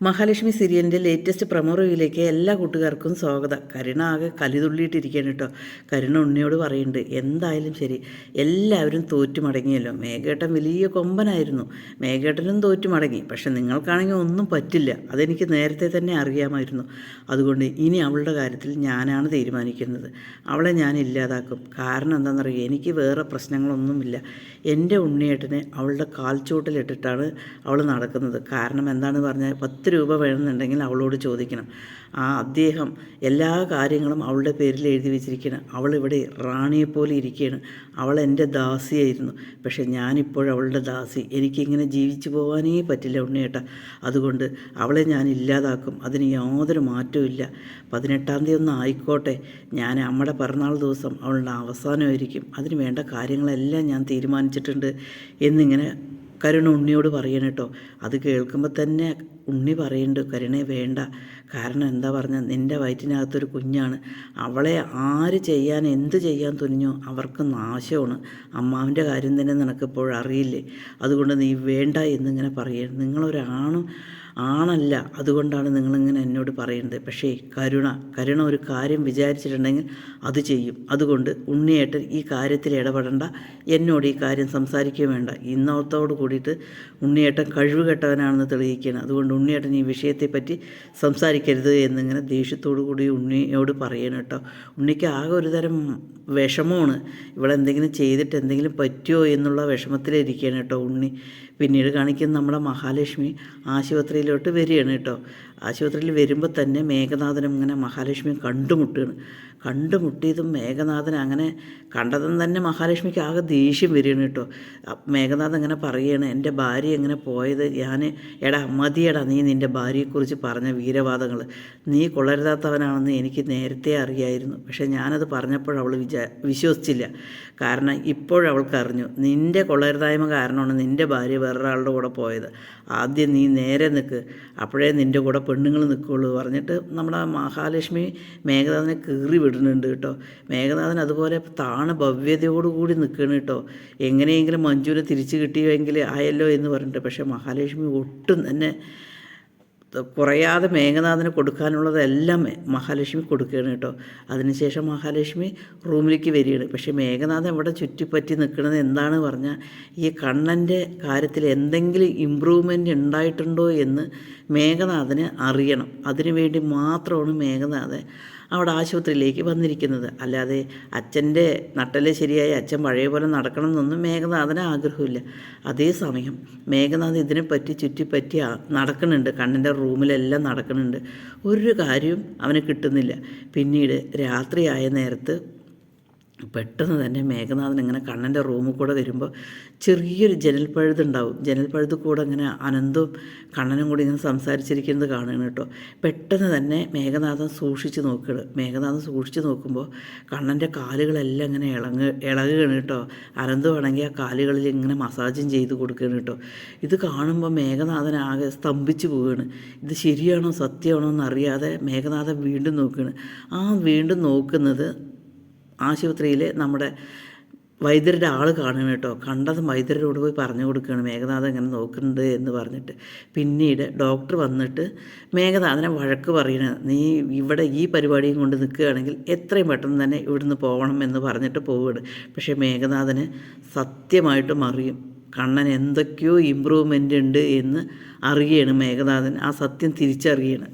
മഹാലക്ഷ്മി സീരിയലിൻ്റെ latest promo റിവ്യൂയിലേക്ക് എല്ലാ കൂട്ടുകാർക്കും സ്വാഗതം. കരുണ ആകെ കലിതുള്ളിയിട്ടിരിക്കുകയാണ് കേട്ടോ. കരുണ ഉണ്ണിയോട് പറയുന്നുണ്ട്, എന്തായാലും ശരി, എല്ലാവരും തോറ്റു മടങ്ങിയല്ലോ. മേഘേട്ടൻ വലിയ കൊമ്പനായിരുന്നു, മേഘേട്ടനും തോറ്റു മടങ്ങി. പക്ഷെ നിങ്ങൾക്കാണെങ്കിൽ ഒന്നും പറ്റില്ല, അതെനിക്ക് നേരത്തെ തന്നെ അറിയാമായിരുന്നു. അതുകൊണ്ട് ഇനി അവളുടെ കാര്യത്തിൽ ഞാനാണ് തീരുമാനിക്കുന്നത്. അവളെ ഞാൻ ഇല്ലാതാക്കും. കാരണം എന്താണെന്നറിയുമോ, എനിക്ക് വേറെ പ്രശ്നങ്ങളൊന്നുമില്ല. എൻ്റെ ഉണ്ണിയേട്ടനെ അവളുടെ കാൽച്ചൂട്ടിലിട്ടിട്ടാണ് അവൾ നടക്കുന്നത്. കാരണം എന്താണെന്ന് പറഞ്ഞാൽ 10 രൂപ വേണമെന്നുണ്ടെങ്കിൽ അവളോട് ചോദിക്കണം. അദ്ദേഹം എല്ലാ കാര്യങ്ങളും അവളുടെ പേരിൽ എഴുതി വെച്ചിരിക്കണം. അവളിവിടെ റാണിയെപ്പോലെ ഇരിക്കുകയാണ്. അവൾ എൻ്റെ ദാസിയായിരുന്നു. പക്ഷെ ഞാനിപ്പോഴവളുടെ ദാസി. എനിക്കിങ്ങനെ ജീവിച്ചു പോകാനേ പറ്റില്ല ഉണ്ണിയേട്ട. അതുകൊണ്ട് അവളെ ഞാൻ ഇല്ലാതാക്കും. അതിന് യാതൊരു മാറ്റവും ഇല്ല. 18-ാം തീയതി ഒന്ന് ആയിക്കോട്ടെ. ഞാൻ അമ്മയുടെ പിറന്നാൾ ദിവസം അവളുടെ അവസാനമായിരിക്കും. അതിന് വേണ്ട കാര്യങ്ങളെല്ലാം ഞാൻ തീരുമാനിച്ചിട്ടുണ്ട് എന്നിങ്ങനെ കരുണ ഉണ്ണിയോട് പറയണം കേട്ടോ. അത് കേൾക്കുമ്പോൾ തന്നെ ഉണ്ണി പറയുന്നുണ്ട്, കരുണയെ വേണ്ട. കാരണം എന്താ പറഞ്ഞാൽ, നിൻ്റെ വയറ്റിനകത്തൊരു കുഞ്ഞാണ്. അവളെ ആര് ചെയ്യാൻ എന്ത് ചെയ്യാൻ തുനിഞ്ഞോ അവർക്ക് നാശമാണ്. അമ്മാവിൻ്റെ കാര്യം തന്നെ നിനക്കിപ്പോൾ അറിയില്ലേ. അതുകൊണ്ട് നീ വേണ്ട എന്നിങ്ങനെ പറയുന്നത്. നിങ്ങളൊരാണും ആണല്ല, അതുകൊണ്ടാണ് നിങ്ങളിങ്ങനെ എന്നോട് പറയുന്നത്. പക്ഷേ കരുണ ഒരു കാര്യം വിചാരിച്ചിട്ടുണ്ടെങ്കിൽ അത് ചെയ്യും. അതുകൊണ്ട് ഉണ്ണിയേട്ടൻ ഈ കാര്യത്തിൽ ഇടപെടേണ്ട, എന്നോട് ഈ കാര്യം സംസാരിക്കുകയും വേണ്ട. ഇന്നത്തോട് കൂടിയിട്ട് ഉണ്ണിയേട്ടൻ കഴിവുകെട്ടവനാണെന്ന് തെളിയിക്കുകയാണ്. അതുകൊണ്ട് ഉണ്ണിയേട്ടൻ ഈ വിഷയത്തെപ്പറ്റി സംസാരിക്കരുത് എന്നിങ്ങനെ ദേഷ്യത്തോടു കൂടി ഉണ്ണിയോട് പറയണം കേട്ടോ. ഉണ്ണിക്ക് ആകെ ഒരു തരം വിഷമമാണ്. ഇവളെന്തെങ്കിലും ചെയ്തിട്ട് എന്തെങ്കിലും പറ്റുമോ എന്നുള്ള വിഷമത്തിലിരിക്കുകയാണ് കേട്ടോ ഉണ്ണി. പിന്നീട് കാണിക്കുന്ന നമ്മുടെ മഹാലക്ഷ്മി ആശുപത്രിയിലോട്ട് വരികയാണ് കേട്ടോ. ആശുപത്രിയിൽ വരുമ്പോൾ തന്നെ മേഘനാഥനും ഇങ്ങനെ മഹാലക്ഷ്മി കണ്ടുമുട്ടിയതും മേഘനാഥൻ അങ്ങനെ കണ്ടതും തന്നെ മഹാലക്ഷ്മിക്ക് ആകെ ദേഷ്യം വരികയാണ് കേട്ടോ. മേഘനാഥൻ ഇങ്ങനെ പറയുകയാണ്, എൻ്റെ ഭാര്യ എങ്ങനെ പോയത് എടാ മതിയടാ, നീ നിൻ്റെ ഭാര്യയെക്കുറിച്ച് പറഞ്ഞ വീരവാദങ്ങൾ. നീ കൊള്ളരുതാത്തവനാണെന്ന് എനിക്ക് നേരത്തെ അറിയായിരുന്നു. പക്ഷേ ഞാനത് പറഞ്ഞപ്പോൾ അവൾ വിശ്വസിച്ചില്ല. കാരണം ഇപ്പോഴവൾക്ക് അറിഞ്ഞു, നിൻ്റെ കൊള്ളരുതായ്മ കാരണമാണ് നിൻ്റെ ഭാര്യ വേറൊരാളുടെ കൂടെ പോയത്. ആദ്യം നീ നേരെ നിൽക്ക്, അപ്പോഴേ നിൻ്റെ കൂടെ പെണ്ണുങ്ങൾ നിൽക്കുകയുള്ളൂ പറഞ്ഞിട്ട് നമ്മുടെ മഹാലക്ഷ്മി മേഘനാഥനെ കീറി വിടുന്നുണ്ട് കേട്ടോ. മേഘനാഥൻ അതുപോലെ ഭവ്യതയോടുകൂടി നിൽക്കണം കേട്ടോ. എങ്ങനെയെങ്കിലും മഞ്ജുവിനെ തിരിച്ചു കിട്ടിയെങ്കിൽ ആയല്ലോ എന്ന് പറഞ്ഞിട്ട്. പക്ഷേ മഹാലക്ഷ്മി ഒട്ടും തന്നെ കുറയാതെ മേഘനാഥന് കൊടുക്കാനുള്ളതെല്ലാം മഹാലക്ഷ്മി കൊടുക്കുകയാണ് കേട്ടോ. അതിനുശേഷം മഹാലക്ഷ്മി റൂമിലേക്ക് വരികയാണ്. പക്ഷേ മേഘനാഥൻ ഇവിടെ ചുറ്റിപ്പറ്റി നിൽക്കുന്നത് എന്താണ് പറഞ്ഞാൽ, ഈ കണ്ണൻ്റെ കാര്യത്തിൽ എന്തെങ്കിലും ഇമ്പ്രൂവ്മെൻ്റ് ഉണ്ടായിട്ടുണ്ടോ എന്ന് മേഘനാഥന് അറിയണം. അതിനുവേണ്ടി മാത്രമാണ് മേഘനാഥൻ അവിടെ ആശുപത്രിയിലേക്ക് വന്നിരിക്കുന്നത്. അല്ലാതെ അച്ഛൻ്റെ നട്ടല് ശരിയായി അച്ഛൻ പഴയ പോലെ നടക്കണം എന്നൊന്നും മേഘനാഥന് ആഗ്രഹമില്ല. അതേസമയം മേഘനാഥൻ ഇതിനെപ്പറ്റി ചുറ്റിപ്പറ്റി നടക്കുന്നുണ്ട്. കണ്ണിൻ്റെ റൂമിലെല്ലാം നടക്കുന്നുണ്ട്. ഒരു കാര്യവും അവന് കിട്ടുന്നില്ല. പിന്നീട് രാത്രിയായ നേരത്ത് പെട്ടെന്ന് തന്നെ മേഘനാഥൻ ഇങ്ങനെ കണ്ണൻ്റെ റൂമിൽ കൂടെ വരുമ്പോൾ ചെറിയൊരു ജനൽപ്പഴുതുണ്ടാവും. ജനൽപ്പഴുത് കൂടെ ഇങ്ങനെ അനന്തവും കണ്ണനും കൂടി ഇങ്ങനെ സംസാരിച്ചിരിക്കുന്നത് കാണുകയാണ് കേട്ടോ. പെട്ടെന്ന് തന്നെ മേഘനാഥൻ സൂക്ഷിച്ച് നോക്കുമ്പോൾ കണ്ണൻ്റെ കാലുകളെല്ലാം ഇങ്ങനെ ഇളകുകയാണ് കേട്ടോ. അനന്തമാണെങ്കിൽ ആ കാലുകളിൽ ഇങ്ങനെ മസാജും ചെയ്ത് കൊടുക്കുകയാണ് കേട്ടോ. ഇത് കാണുമ്പോൾ മേഘനാഥൻ ആകെ സ്തംഭിച്ചു പോവുകയാണ്. ഇത് ശരിയാണോ സത്യമാണോ എന്നറിയാതെ മേഘനാഥൻ വീണ്ടും നോക്കുന്നത് ആശുപത്രിയിൽ നമ്മുടെ വൈദ്യരുടെ ആൾ കാണുകയാണ് കേട്ടോ. കണ്ടത് വൈദ്യരോട് പോയി പറഞ്ഞു കൊടുക്കുകയാണ്, മേഘനാഥൻ ഇങ്ങനെ നോക്കുന്നുണ്ട് എന്ന് പറഞ്ഞിട്ട്. പിന്നീട് ഡോക്ടർ വന്നിട്ട് മേഘനാഥനെ വഴക്ക് പറയണത്, നീ ഇവിടെ ഈ പരിപാടിയും കൊണ്ട് നിൽക്കുകയാണെങ്കിൽ എത്രയും പെട്ടെന്ന് തന്നെ ഇവിടുന്ന് പോകണം എന്ന് പറഞ്ഞിട്ട് പോവുകയാണ്. പക്ഷേ മേഘനാഥന് സത്യമായിട്ടും അറിയും, കണ്ണൻ എന്തൊക്കെയോ ഇമ്പ്രൂവ്മെൻ്റ് ഉണ്ട് എന്ന് അറിയുകയാണ് മേഘനാഥൻ. ആ സത്യം തിരിച്ചറിയണം.